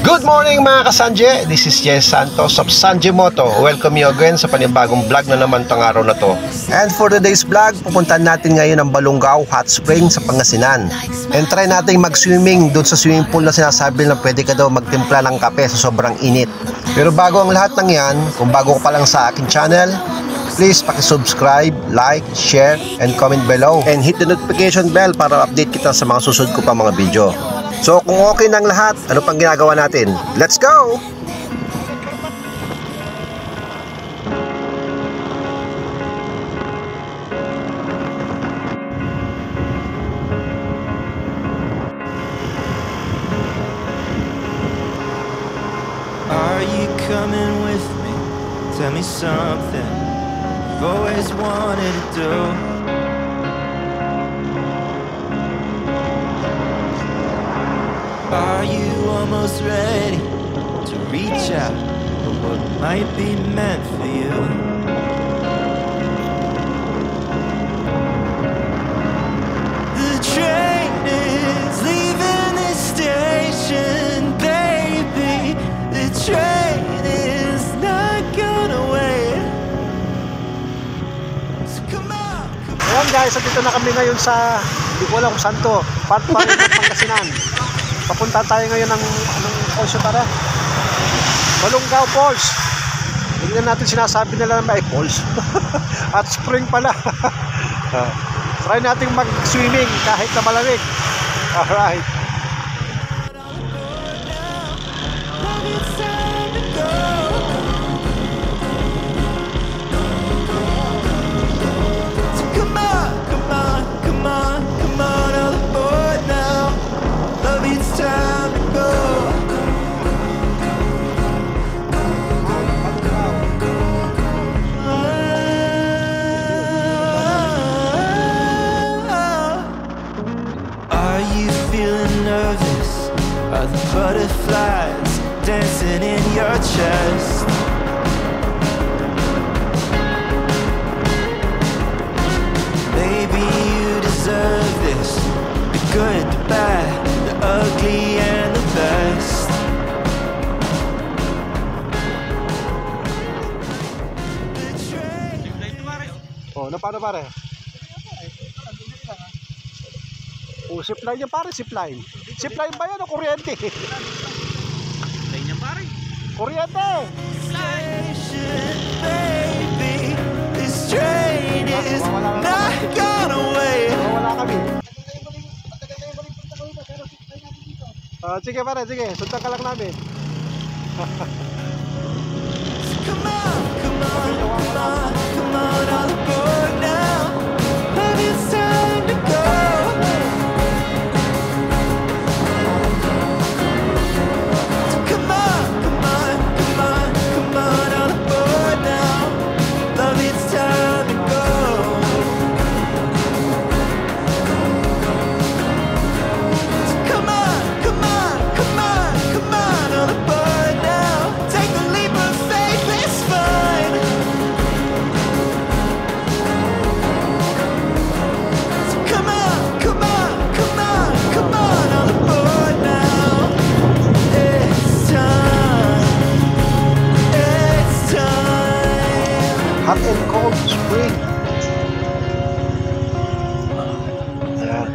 Good morning mga kasanje, this is Jess Santos of Sanje Moto. Welcome you again sa panibagong vlog na naman tong araw na to. And for today's vlog, pupuntahan natin ngayon ang Balungaw Hot Spring sa Pangasinan. And try natin mag-swimming doon sa swimming pool na sinasabi na pwede ka daw magtimpla ng kape sa sobrang init. Pero bago ang lahat ng yan, kung bago ka pa lang sa akin channel, please paki-subscribe, like, share, and comment below. And hit the notification bell para update kita sa mga susunod ko pa mga video. So kung okay ng lahat, ano pang ginagawa natin? Let's go! Are you coming with me? Tell me something you've always wanted to do. Are you almost ready to reach out for what might be meant for you? The train is leaving this station, baby. The train is not gonna wait. So come on, come on. Ayan guys, dito na kami ngayon sa, hindi ko alam kung saan to, part pa rin ng Pangasinan. Papunta tayo ngayon ng falls yun, tara. Balungaw Falls. Tingnan natin, sinasabi nila na may falls. At spring pala. Try natin mag-swimming kahit na malamig. Alright. Are the butterflies dancing in your chest? Maybe you deserve this. The good, the bad, the ugly and the best. Oh, na paano pare? Oh, zipline yan pare, zipline. Zipline ba yan o kuryente? Zipline yan pare. Kuryente! Baby, this train is not gonna wait. Wala kami. Sige pare, sige. Sundan ka lang namin. Come on, come on, come on, come on, all aboard now. Love, it's time to go. Come on, come on, come on, come on, all aboard now. Love, it's time to go. Come on, come on, come on, come on, all aboard now. Take the leap of faith, it's fine. So come on, come on, come on, come on, all aboard now. It's time. It's time. Hot and cold spring. Ayan.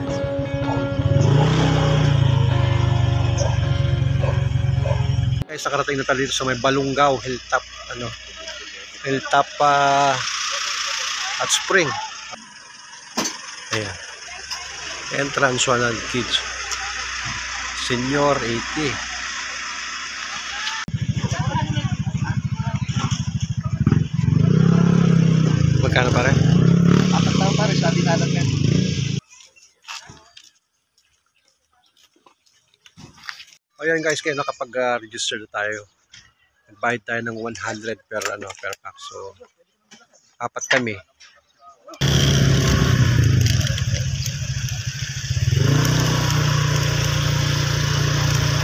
Guys, nakarating na tayo dito sa may Balungaw Hilltop, Hilltop Hot Spring. Ayan. Entrance 100 kids. Senior 80. Magkano pare? Apat na pare, sabi na lang yan. Ayan guys, kaya nakapag-register na tayo. Nagbayad tayo ng 100 per pack. So, apat kami.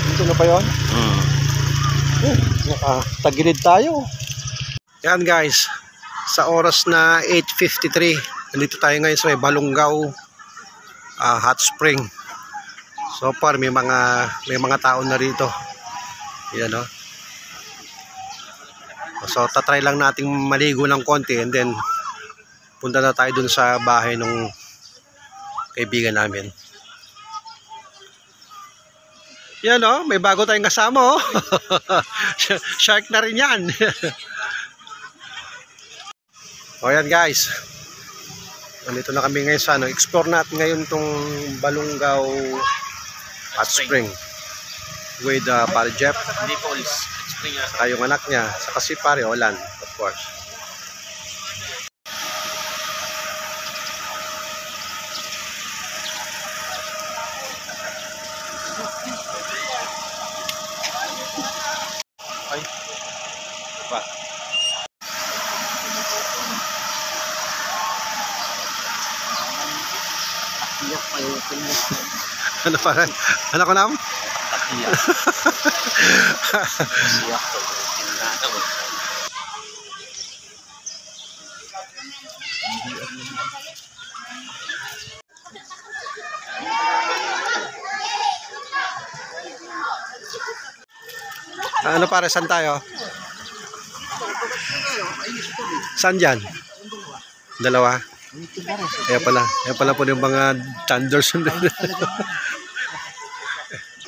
Dito na ba yun? Nakatagilid tayo. Yan guys, sa oras na 8:53, nandito tayo ngayon sa may Balungaw Hot Spring. So far may mga tao na rito. Yan o. So tatry lang nating maligo ng konti and then punta na tayo dun sa bahay ng kaibigan namin. Yan o, may bago tayong kasama o. Shark na rin yan. O yan guys. Nandito na kami ngayon sa ano. Explore natin ngayon tong Balungaw Hot Spring. With pare Jeff. Hindi Falls. Saka yung anak niya. Saka si pare Olan, of course. Ay. Ba. Ano para? Ano ko nam? Ano para, saan tayo? Saan dyan? Dalawa? Kaya pala po yung mga thunders.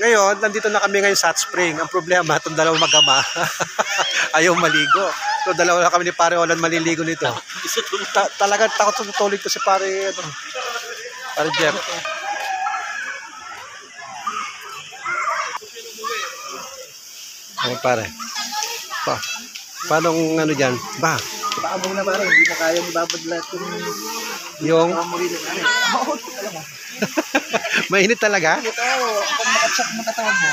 Ngayon, nandito na kami ngayon sa Hot Spring. Ang problema, itong dalawang magama ayaw maligo. So dalawa na kami ni pare Olan maliligo nito. Talagang takot tutulig ko si pare Jeff. Ay pare. Paano ano dyan? Ba? Paabong na pare, hindi na kaya ibabadlat Yung mainit talaga? ito, kung makatsak mo katawan mo.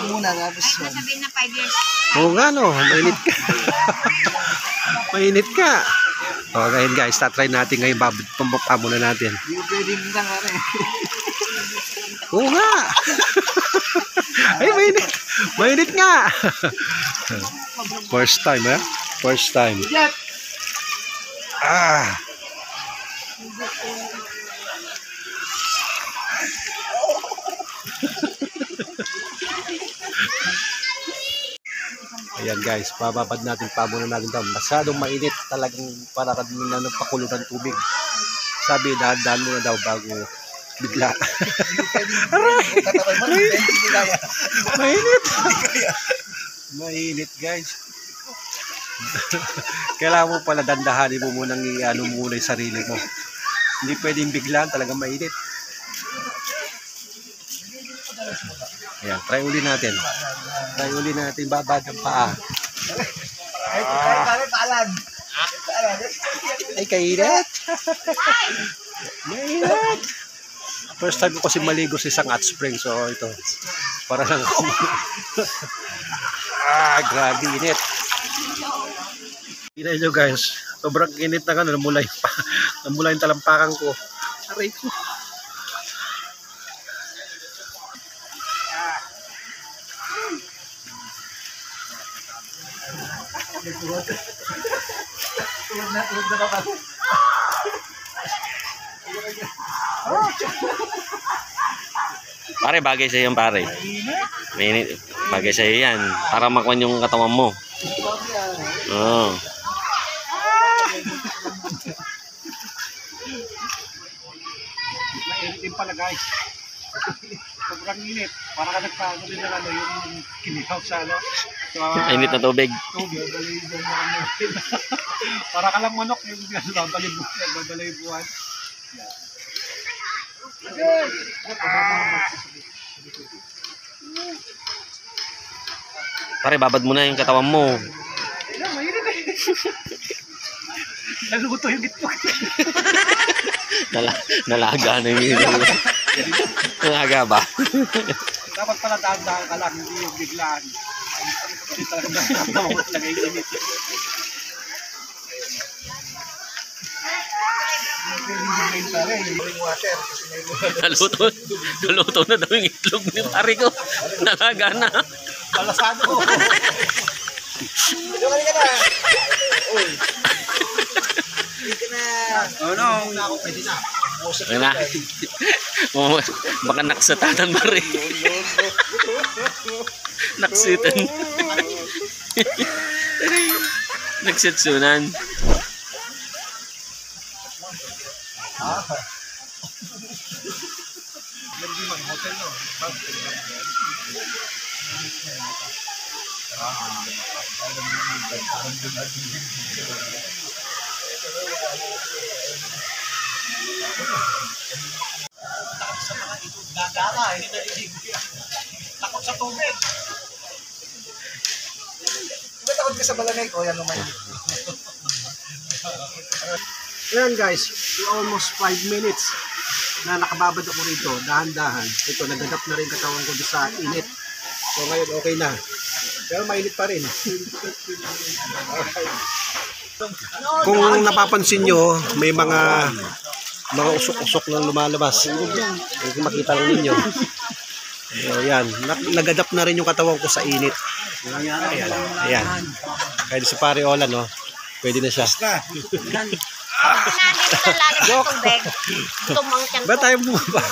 Muna, tapos yun. Sabihin na 5 years. Oo nga no, mainit ka. Mainit ka. O ngayon guys, tatry natin ngayon, pambukpa muna natin. Hindi ko pwedeng lang ano eh. Oo nga. Ay, mainit. Mainit nga. First time, eh? First time. Ah. Ayan guys, bababad natin, pamuna natin ito. Masyadong mainit, talagang para kanina nagpakulo ng tubig. Sabi, dahan-dahan muna daw bago bigla. Mainit. Mainit guys. Kailangan mo pala dandahanin mo munang i-ano muna yung sarili mo. Hindi pwedeng biglaan, talagang mainit. Ayan, try uli natin. Try uli natin, babad ang paa. Ay, kainit. Mainit. First time ko kasi maligo sa isang hot spring. So, ito. Para lang grabe init. Tingnan nyo guys. Sobrang init na gano'n. Namula yung talampakan ko. Aray ko. Pare, bagay sa'yo yan, pare. Mainit. Bagay sa'yo yan. Para makuha yung katawan mo. Oo. Mainit din pala guys. Sobrang init. Para ka nagpago din ng ano, yung kinihaw sa ano. Mainit na tubig. Para ka lang manok yung babalibuhan. Pare, babad mo na yung katawan mo. Naluto yung itlog. Nalaga na yung nalaga ba? Dapat pala dahan-dahan ka lang, hindi yung biglaan. Kasi talagang init. Naluto na daw yung itlog ni pare ko. Nalaga na. Palasado ko. Oh no, ako pwede na. Ayun na. Baka naksatatan pare. Naksutan. Nagsitsunan. Takot sa tubig. Takot ka sa balangay ko, yan naman. Ayan guys, almost 5 minutes na nakababad ako rito, dahan-dahan. Ito, nagadap na rin katawan ko sa init. So ngayon okay na. Pero mainit pa rin. Kung napapansin nyo, may mga usok-usok na lumalabas. Kung makita lang ninyo. Ayan, nagadap na rin yung katawan ko sa init. Ayan, ayan. Kaya si Pare Olan, no? Pwede na siya. Nandito na lagi ng tubig. Tumangkyang Ba't ayaw mo ba?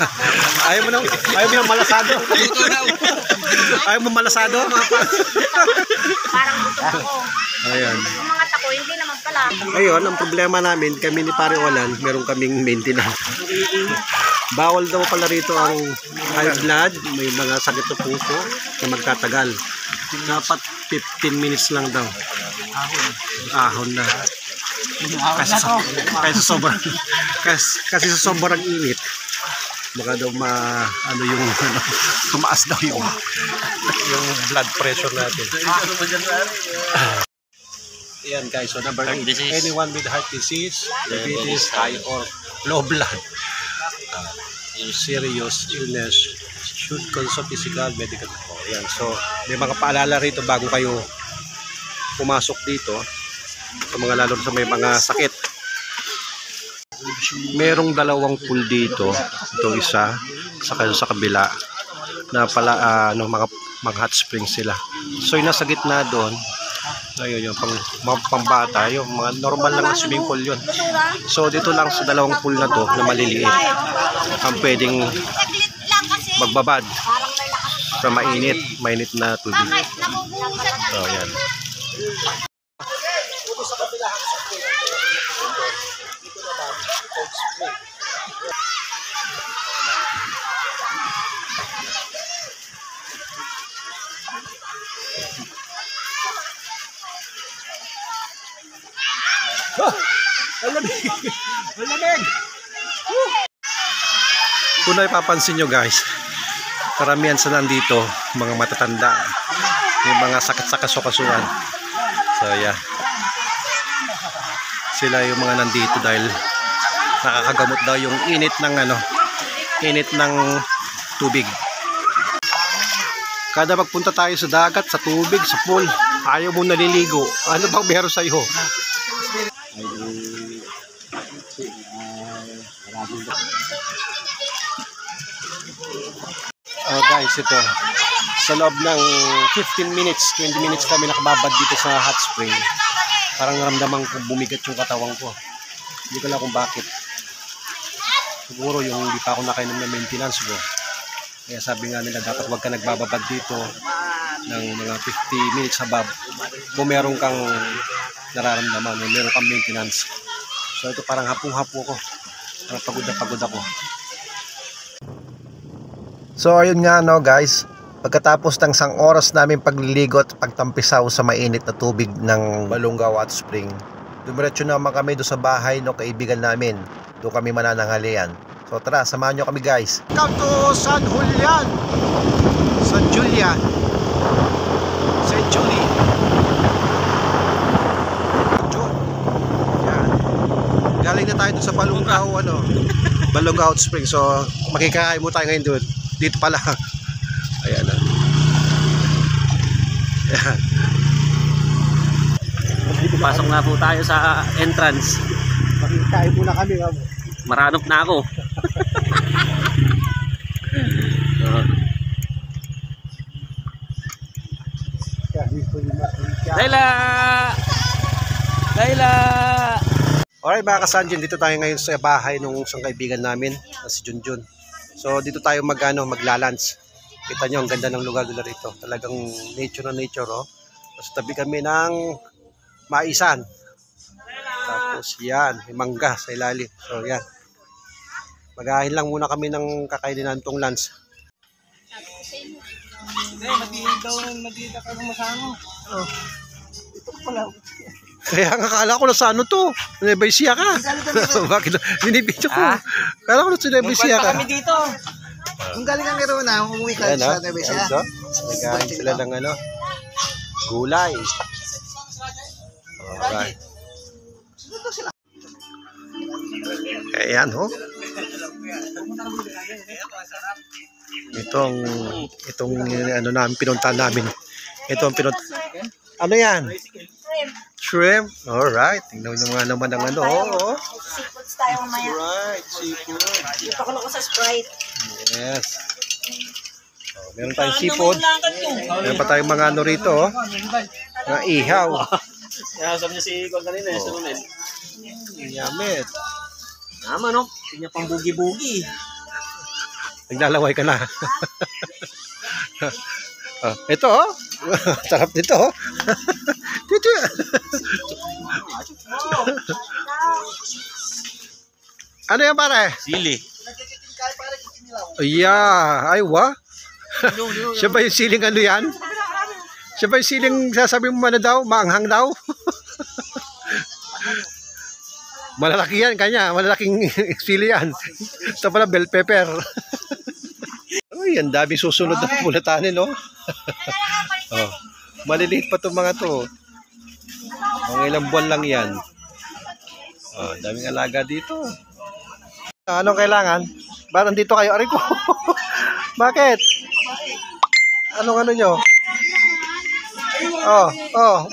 Ayaw mo ng malasado? Ayaw mo malasado? parang gusto ko. Ayan. Yung mga tako, hindi naman pala. Ngayon, ang problema namin, kami ni Pare Olan, meron kaming maintenance. Bawal daw pala rito ang high blood, may mga sakit sa puso na magtatagal. Dapat 15 minutes lang daw. Ahon na. Kasi sa sobrang init, baka daw tumaas daw yung blood pressure natin. Ayan guys, so number 8, anyone with heart disease, diabetes, high or low blood, serious illness should consult physical medical. Ayan, so may mga paalala rito bago kayo pumasok dito, sa mga lalo sa may mga sakit. Merong dalawang pool dito, ito isa sa kabila na pala mga hot springs sila. So yung nasa gitna doon, ayun yung pambata, yung mga normal lang na swimming pool yun. So dito lang sa dalawang pool na to na maliliit ang pwedeng magbabad sa mainit na tubig. So yan. Kung napapansin nyo guys, karamihan sa nandito mga matatanda, yung mga sakit sa kasukasuan. So yeah, sila yung mga nandito dahil nakakagamot daw yung init ng tubig. Kada magpunta tayo sa dagat, sa tubig, sa pool, ayaw mo naliligo. Ano bang meron sa iyo? Oh guys, ito sa loob ng 15 minutes, 20 minutes kami nakababad dito sa hot spring. Parang ramdaman ko bumigat yung katawan ko. Hindi ko alam kung bakit. Siguro yung hindi pa ako nakainom ng maintenance ko. Kaya sabi nga nila dapat wag ka nagbababad dito ng mga 50 minutes above kung meron kang nararamdaman o meron kang maintenance. So ito parang hapong-hapo ko. Parang pagod na pagod ako. So ayun nga guys, pagkatapos ng isang oras namin pagliligo at pagtampisaw sa mainit na tubig ng Balungaw Hot Spring, dumiretso naman kami doon sa bahay ng kaibigan namin. Doon kami manananghalian. So tara, samahan nyo kami guys. Welcome to San Julian, San Julian, St. Julie. Yan. Galing na tayo doon sa Balungaw Balungaw Hot Spring. So makikain mo tayo ngayon doon. Dito pala. Ayan na. Ayan. Pasok na po tayo sa entrance. Makikain muna kami. Maranop na ako. Layla! Layla! Alright mga kasanjin, dito tayo ngayon sa bahay ng isang kaibigan namin na si Junjun. So dito tayo maglalunch. Kita nyo, ang ganda ng lugar nila rito. Talagang nature na nature, oh. Tapos tabi kami ng maisan. Tapos yan, may mangga sa ilalim. So yan. Magahin lang muna kami ng kakainin nantong lunch. Hindi, mag-iita ka ng masano. Oh. Kaya nga kala ko na sa ano to. Nebaisia ka. Bakit? Binibidyo ko. Kala ko na sa Nebaisia ka. Kami dito. Kung galing ang meron na, umuwi ka Ayan, sa oh. Nebaisia. Ayan, nagahin sila ng ano, gulay. Alright. Ayan, ho. Itong ano namin, pinuntahan namin. Ito ang ano yan? Shrimp. Alright. Tingnan nyo nga naman ang ano. Oh. Seafoods tayo mamaya. Right, seafood. Ipakulo ko sa Sprite. Yes. Oh, meron tayong seafood. Meron pa tayong mga ano rito. Oh. Mga ihaw. Sabi niya si Kwan kanina, si Ronel. Yamit. Naman, no? Hindi niya pang bugi-bugi. Naglalaway ka na. Oh, ito, oh. Sarap nito, oh. Dito. Ano yan, pare? Sili. Yeah, ay, wa? Siya ba yung siling ano yan? Siya ba yung siling sasabi mo ano daw? Maanghang daw? Malalaki yan, kanya. Malalaking sili yan. Ito pala, bell pepper. Uy, ang daming susunod na pulatanin, no? Oh, maliliit pa itong mga to. Mga ilang buwan lang yan. Oh, daming alaga dito. Anong kailangan? Ba't nandito kayo? Aray ko. Bakit? Anong ano nyo?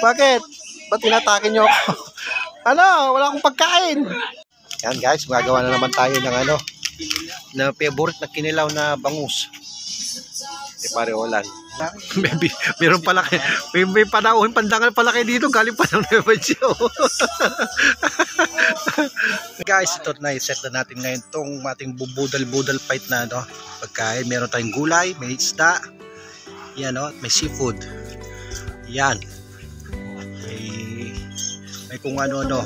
Bakit? Ba't tinatake nyo? Ano? Wala akong pagkain. Yan guys, magagawa na naman tayo ng ano, na favorite na kinilaw na bangus. Pare Olan. Meron pala kayo. May panahon, pandangal pala kayo dito. Galing pa ng Nebaisia. Guys, ito na i-set na natin ngayon itong ating budal-budal fight na ano, pagkain. Meron tayong gulay, may isda. Yan, no? May seafood. Yan. May kung ano-ano.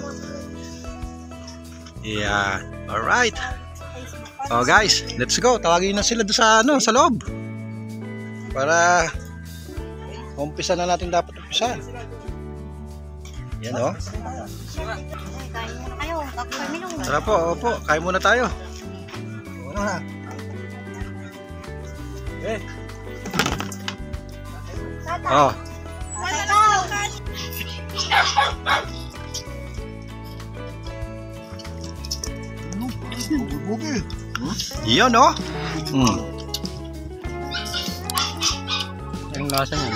Yan. Alright. Oh guys, let's go. Tawagin na sila doon sa ano, sa loob. Para umpisa na natin dapat umpisa. Yan o. Kain muna kayo. Kakumin mo. Tara po, opo. Kain muna tayo. Ano na? Oh. Bugi. Yan o. Ang lasa niyan.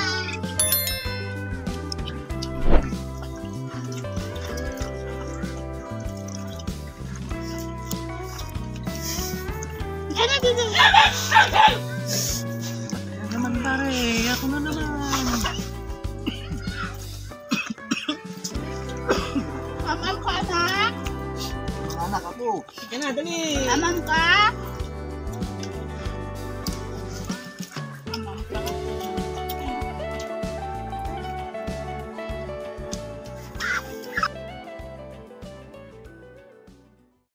Naman pare, ako na naman. Amam ka, anak? Anak ako. Amam ka?